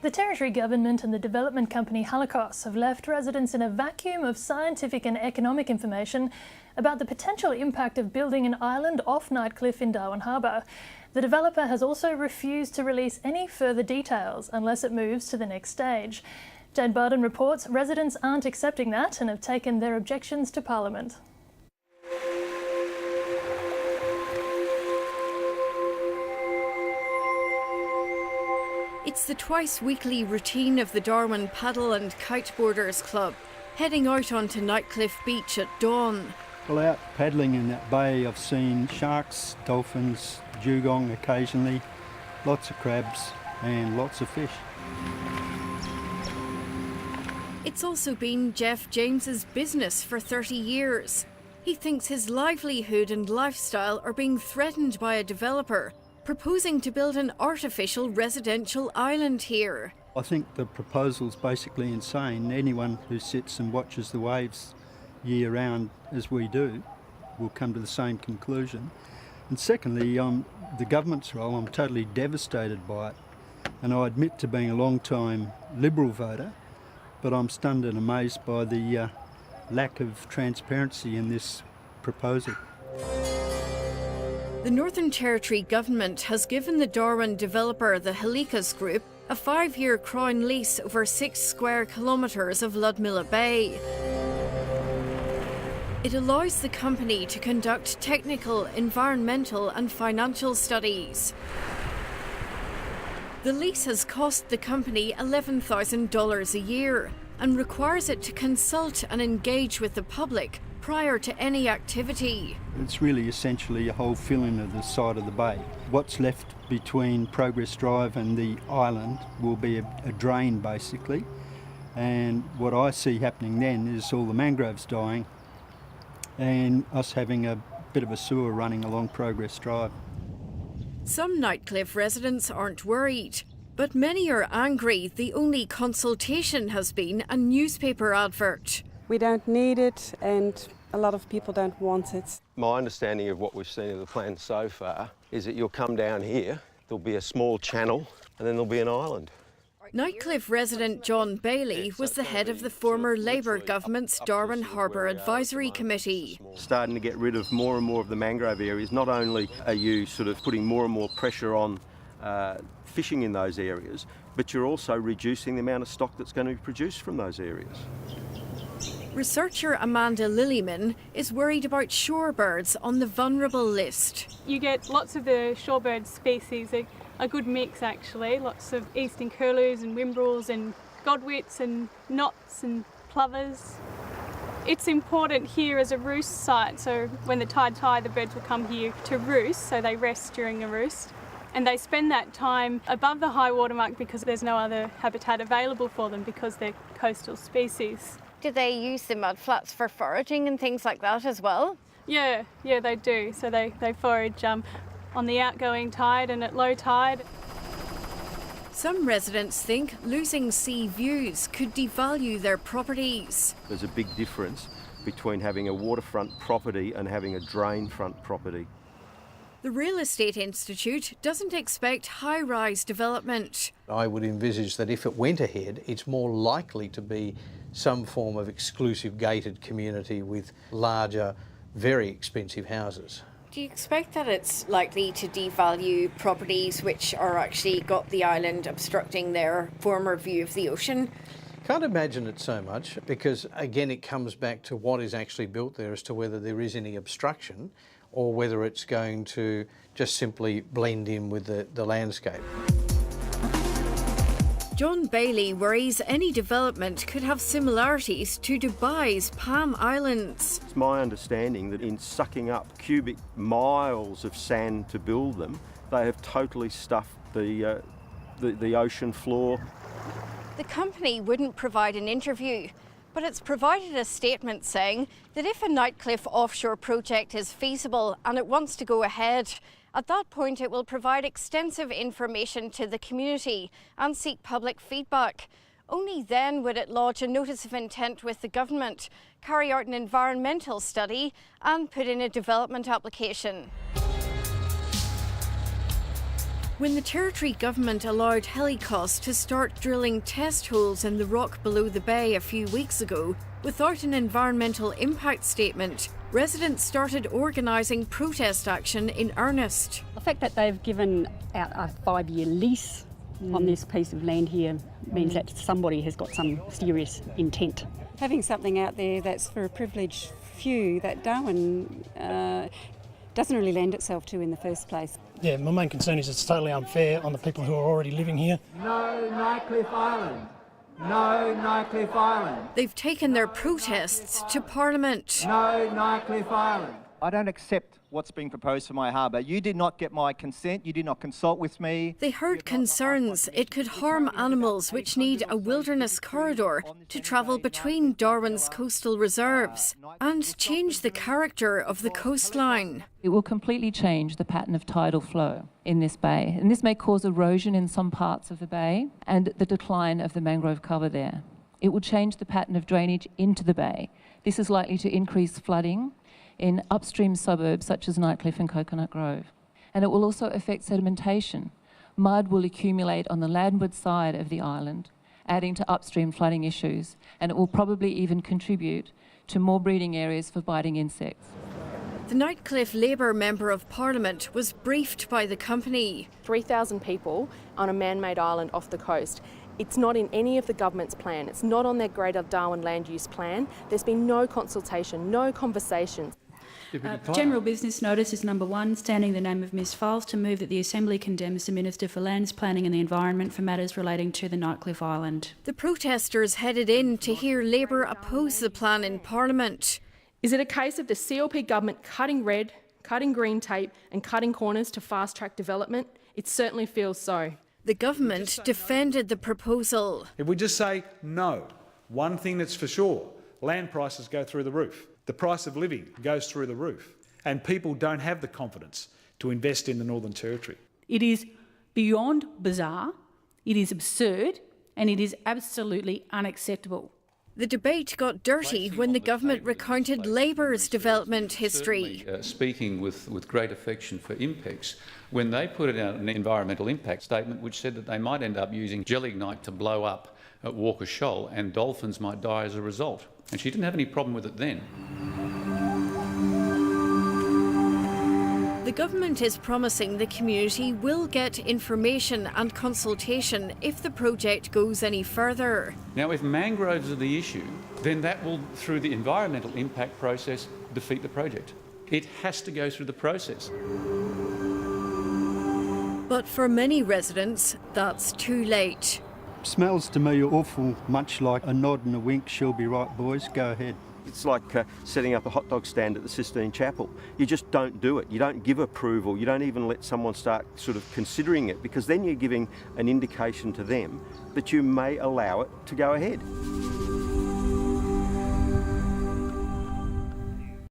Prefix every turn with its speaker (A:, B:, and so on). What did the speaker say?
A: The Territory Government and the development company Halikos have left residents in a vacuum of scientific and economic information about the potential impact of building an island off Nightcliff in Darwin Harbour. The developer has also refused to release any further details unless it moves to the next stage. Jane Bardon reports residents aren't accepting that and have taken their objections to Parliament.
B: It's the twice-weekly routine of the Darwin Paddle and Kiteboarders Club, heading out onto Nightcliff Beach at dawn.
C: Well, out paddling in that bay, I've seen sharks, dolphins, dugong occasionally, lots of crabs and lots of fish.
B: It's also been Jeff James's business for 30 years. He thinks his livelihood and lifestyle are being threatened by a developer proposing to build an artificial residential island here.
C: I think the proposal's basically insane. Anyone who sits and watches the waves year round, as we do, will come to the same conclusion. And secondly, the government's role, I'm totally devastated by it. And I admit to being a long-time Liberal voter, but I'm stunned and amazed by the lack of transparency in this proposal.
B: The Northern Territory Government has given the Darwin developer, the Halikos Group, a 5-year Crown lease over 6 square kilometres of Ludmilla Bay. It allows the company to conduct technical, environmental and financial studies. The lease has cost the company $11,000 a year and requires it to consult and engage with the public prior to any activity.
C: It's really essentially a whole fill-in of the side of the bay. What's left between Progress Drive and the island will be a drain basically, and what I see happening then is all the mangroves dying and us having a bit of a sewer running along Progress Drive.
B: Some Nightcliff residents aren't worried, but many are angry the only consultation has been a newspaper advert.
D: We don't need it and a lot of people don't want it.
E: My understanding of what we've seen of the plan so far is that you'll come down here, there'll be a small channel and then there'll be an island.
B: Nightcliff resident John Bailey was the head of the former Labour government's Darwin Harbour Advisory Committee.
E: Starting to get rid of more and more of the mangrove areas, not only are you sort of putting more and more pressure on fishing in those areas, but you're also reducing the amount of stock that's going to be produced from those areas.
B: Researcher Amanda Lillyman is worried about shorebirds on the vulnerable list.
F: You get lots of the shorebird species, a good mix actually, lots of eastern curlews and whimbrels and godwits and knots and plovers. It's important here as a roost site, so when the tide's high the birds will come here to roost, so they rest during a roost. And they spend that time above the high water mark because there's no other habitat available for them because they're coastal species.
G: Do they use the mudflats for foraging and things like that as well?
F: Yeah, they do. So they forage on the outgoing tide and at low tide.
B: Some residents think losing sea views could devalue their properties.
E: There's a big difference between having a waterfront property and having a drain front property.
B: The Real Estate Institute doesn't expect high-rise development.
H: I would envisage that if it went ahead, it's more likely to be some form of exclusive gated community with larger, very expensive houses.
G: Do you expect that it's likely to devalue properties which are actually got the island obstructing their former view of the ocean?
H: Can't imagine it so much because, again, it comes back to what is actually built there as to whether there is any obstruction or whether it's going to just simply blend in with the landscape.
B: John Bailey worries any development could have similarities to Dubai's Palm Islands.
E: It's my understanding that in sucking up cubic miles of sand to build them, they have totally stuffed the ocean floor.
G: The company wouldn't provide an interview, but it's provided a statement saying that if a Nightcliff offshore project is feasible and it wants to go ahead, at that point it will provide extensive information to the community and seek public feedback. Only then would it lodge a notice of intent with the government, carry out an environmental study and put in a development application.
B: When the Territory government allowed Halikos to start drilling test holes in the rock below the bay a few weeks ago, without an environmental impact statement, residents started organising protest action in earnest.
I: The fact that they've given out a 5-year lease on this piece of land here means that somebody has got some serious intent.
D: Having something out there that's for a privileged few that Darwin doesn't really lend itself to in the first place.
J: Yeah, my main concern is it's totally unfair on the people who are already living here.
K: No Nightcliff Island. No Nightcliff Island.
B: They've taken their protests to Parliament.
K: No Nightcliff Island.
L: I don't accept what's being proposed for my harbour. You did not get my consent, you did not consult with me.
B: They heard concerns it could harm animals which need a wilderness corridor to travel between Darwin's coastal reserves and change the character of the coastline.
M: It will completely change the pattern of tidal flow in this bay, and this may cause erosion in some parts of the bay and the decline of the mangrove cover there. It will change the pattern of drainage into the bay. This is likely to increase flooding in upstream suburbs such as Nightcliff and Coconut Grove. And it will also affect sedimentation. Mud will accumulate on the landward side of the island, adding to upstream flooding issues, and it will probably even contribute to more breeding areas for biting insects.
B: The Nightcliff Labour Member of Parliament was briefed by the company.
N: 3,000 people on a man-made island off the coast. It's not in any of the government's plan. It's not on their Greater Darwin land use plan. There's been no consultation, no conversations.
O: General business notice is number 1, standing the name of Ms Files to move that the Assembly condemns the Minister for Lands, Planning and the Environment for matters relating to the Nightcliff Island.
B: The protesters headed in to hear Labour oppose the plan in Parliament.
N: Is it a case of the CLP government cutting red, cutting green tape and cutting corners to fast-track development? It certainly feels so.
B: The government defended the proposal.
P: If we just say no, one thing that's for sure, land prices go through the roof. The price of living goes through the roof, and people don't have the confidence to invest in the Northern Territory.
O: It is beyond bizarre, it is absurd, and it is absolutely unacceptable.
B: The debate got dirty when the government recounted Labour's development history.
Q: Speaking with great affection for INPEX, when they put out an environmental impact statement which said that they might end up using gelignite to blow up at Walker Shoal and dolphins might die as a result. And she didn't have any problem with it then.
B: The government is promising the community will get information and consultation if the project goes any further.
Q: Now, if mangroves are the issue, then that will, through the environmental impact process, defeat the project. It has to go through the process.
B: But for many residents, that's too late.
C: Smells to me awful much like a nod and a wink, she'll be right boys, go ahead.
E: It's like setting up a hot dog stand at the Sistine Chapel. You just don't do it. You don't give approval. You don't even let someone start sort of considering it, because then you're giving an indication to them that you may allow it to go ahead.